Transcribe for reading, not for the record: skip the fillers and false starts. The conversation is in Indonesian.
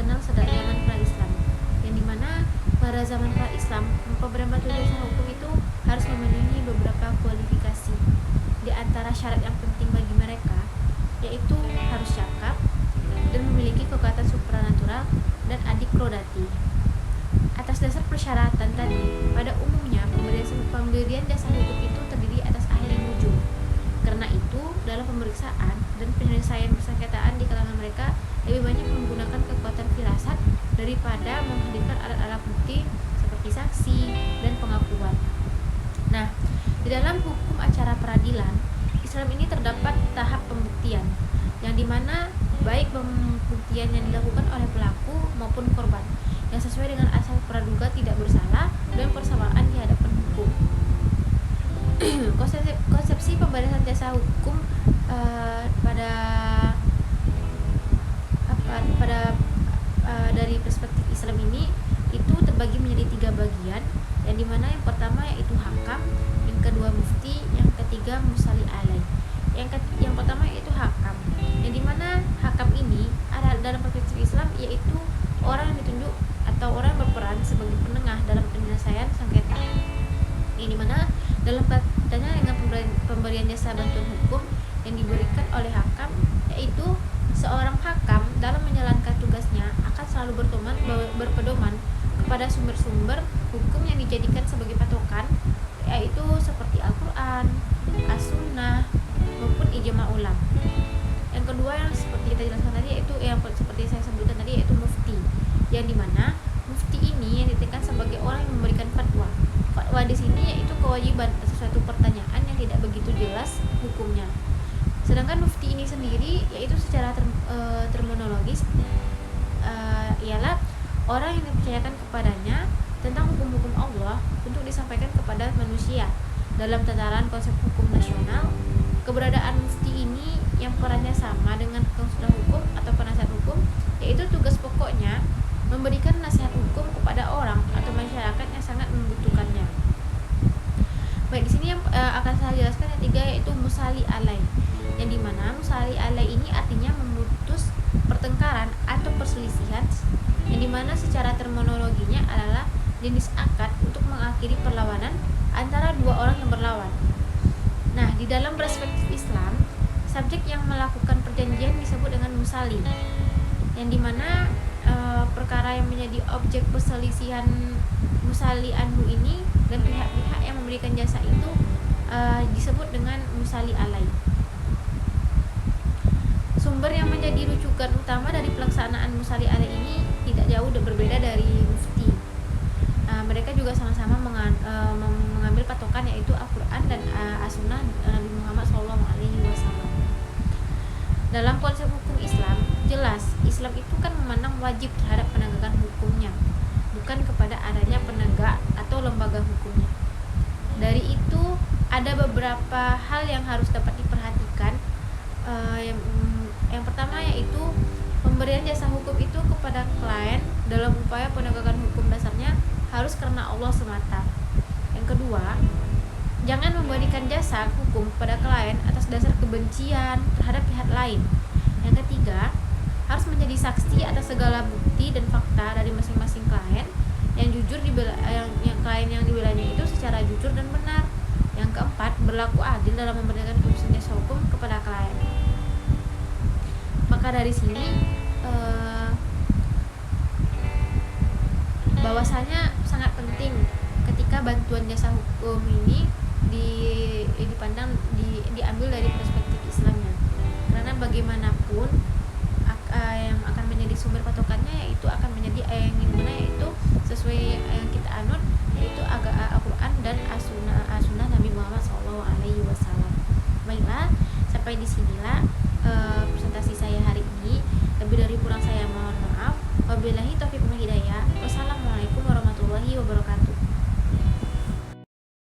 dikenal sejak zaman pra-Islam, yang dimana pada zaman pra-Islam pemberian bantuan jasa hukum itu harus memenuhi beberapa kualifikasi. Di antara syarat yang penting bagi mereka yaitu harus cakap dan memiliki kekuatan supranatural dan adiprodati. Atas dasar persyaratan tadi, pada umumnya pemberian jasa hukum itu terdiri atas ahli nujum. Karena itu, dalam pemeriksaan dan penyelesaian persengketaan di kalangan mereka lebih banyak menggunakan kekuatan firasat daripada menghadirkan alat-alat bukti seperti saksi dan pengakuan. Nah, di dalam hukum acara peradilan, Islam ini terdapat tahap pembuktian, yang dimana baik pembuktian yang dilakukan oleh pelaku maupun korban, yang sesuai dengan asas praduga tidak bersalah dan persamaan di hadapan hukum. Konsepsi pemberian jasa hukum dari perspektif Islam ini itu terbagi menjadi 3 bagian, yang dimana yang pertama yaitu hakam, yang kedua mufti, yang ketiga musali alai. Yang pertama yaitu hakam, yang dimana hakam ini ada dalam perspektif Islam yaitu orang yang ditunjuk atau orang yang berperan sebagai penengah dalam penyelesaian sengketa, yang dimana dalam kaitannya dengan pemberian jasa bantuan hukum yang diberikan oleh hakam, yaitu seorang hakam dalam menjalankan tugasnya akan selalu berpedoman kepada sumber-sumber hukum yang dijadikan sebagai patokan, yaitu seperti Al-Quran, As-Sunnah maupun ijma' ulama. Yang kedua yang seperti kita jelaskan tadi yaitu yang seperti saya sebutkan tadi yaitu mufti, yang dimana mufti ini yang ditekan sebagai orang yang memberikan fatwa. Fatwa di sini yaitu kewajiban atas suatu pertanyaan yang tidak begitu jelas hukumnya. Sedangkan mufti ini sendiri yaitu secara terminologis ialah orang yang dipercayakan kepadanya tentang hukum-hukum Allah untuk disampaikan kepada manusia. Dalam tataran konsep hukum nasional, keberadaan mufti ini yang perannya sama dengan konsultan hukum atau penasihat hukum, yaitu tugas pokoknya memberikan nasihat hukum kepada orang atau masyarakat yang sangat membutuhkannya. Baik, di sini yang akan saya jelaskan yang 3 yaitu musali alai, yang dimana musali alai ini artinya memutus pertengkaran atau perselisihan, yang dimana secara terminologinya adalah jenis akad untuk mengakhiri perlawanan antara 2 orang yang berlawan. Nah, di dalam perspektif Islam, subjek yang melakukan perjanjian disebut dengan musali, yang dimana perkara yang menjadi objek perselisihan musali anhu ini dan pihak-pihak yang memberikan jasa itu disebut dengan musali alai. Sumber yang menjadi rujukan utama dari pelaksanaan musali alai ini tidak jauh berbeda dari mufti. Mereka juga sama-sama mengambil patokan yaitu Al-Quran dan As-Sunnah Nabi Muhammad SAW. Dalam konsep hukum Islam, jelas Islam itu kan memandang wajib terhadap penegakan hukumnya, bukan kepada adanya penegak atau lembaga hukumnya. Dari itu ada beberapa hal yang harus dapat diperhatikan. Yang pertama yaitu pemberian jasa hukum itu kepada klien dalam upaya penegakan hukum dasarnya harus karena Allah semata. Yang kedua, jangan memberikan jasa hukum kepada klien atas dasar kebencian terhadap pihak lain. Yang ketiga, harus menjadi saksi atas segala bukti dan fakta dari masing-masing klien yang jujur yang klien yang dibelanya itu secara jujur dan benar. Yang keempat, berlaku adil dalam memberikan keputusan jasa hukum kepada klien. Maka dari sini bahwasanya sangat penting ketika bantuan jasa hukum ini dipandang diambil dari perspektif Islamnya, karena bagaimanapun yang akan menjadi sumber patokannya yaitu akan menjadi yang dimana yaitu sesuai yang kita anut yaitu Al-Quran dan As-Sunnah Nabi Muhammad SAW. Baiklah, sampai disinilah presentasi saya hari ini. Lebih dari kurang saya mohon maaf. Wabillahi taufiq wal hidayah.